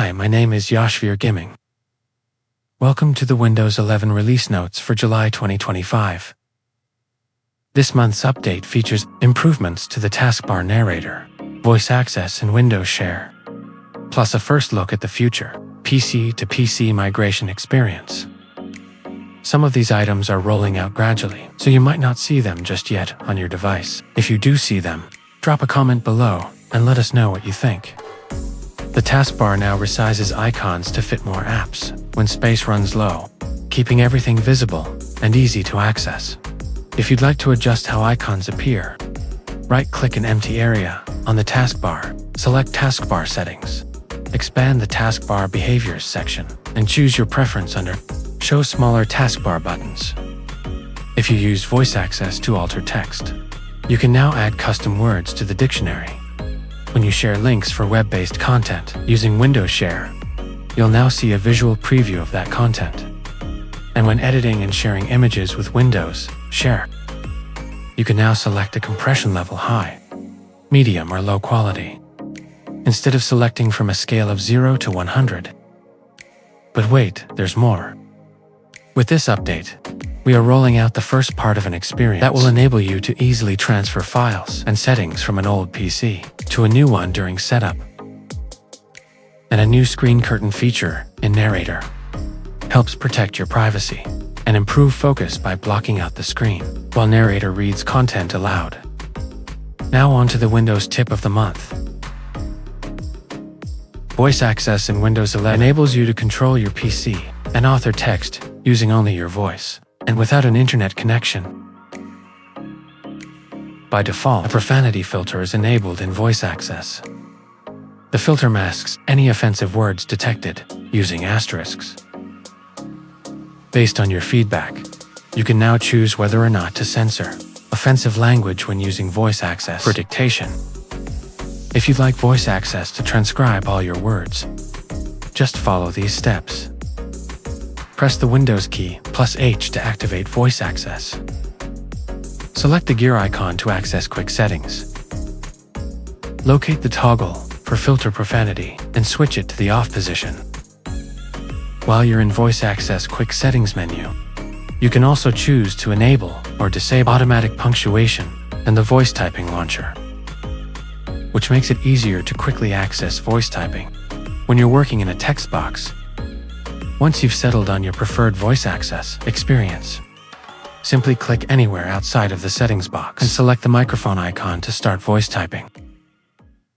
Hi, my name is Yashvir Gimming. Welcome to the Windows 11 release notes for July 2025. This month's update features improvements to the taskbar narrator, voice access and Windows Share, plus a first look at the future PC to PC migration experience. Some of these items are rolling out gradually, so you might not see them just yet on your device. If you do see them, drop a comment below and let us know what you think. The taskbar now resizes icons to fit more apps when space runs low, keeping everything visible and easy to access. If you'd like to adjust how icons appear, right-click an empty area on the taskbar, select Taskbar Settings, expand the Taskbar Behaviors section, and choose your preference under Show Smaller Taskbar Buttons. If you use voice access to alter text, you can now add custom words to the dictionary. When you share links for web-based content using Windows Share, you'll now see a visual preview of that content. And when editing and sharing images with Windows Share, you can now select a compression level high, medium, or low quality, instead of selecting from a scale of 0 to 100. But wait, there's more. With this update, we are rolling out the first part of an experience that will enable you to easily transfer files and settings from an old PC to a new one during setup. And a new screen curtain feature in Narrator helps protect your privacy and improve focus by blocking out the screen while Narrator reads content aloud. Now on to the Windows tip of the month. Voice access in Windows 11 enables you to control your PC and author text using only your voice and without an internet connection. By default, a profanity filter is enabled in voice access. The filter masks any offensive words detected using asterisks. Based on your feedback, you can now choose whether or not to censor offensive language when using voice access for dictation. If you'd like voice access to transcribe all your words, just follow these steps. Press the Windows key +H to activate voice access. Select the gear icon to access quick settings. Locate the toggle for filter profanity and switch it to the off position. While you're in voice access quick settings menu, you can also choose to enable or disable automatic punctuation and the voice typing launcher, which makes it easier to quickly access voice typing when you're working in a text box. Once you've settled on your preferred voice access experience, simply click anywhere outside of the settings box and select the microphone icon to start voice typing.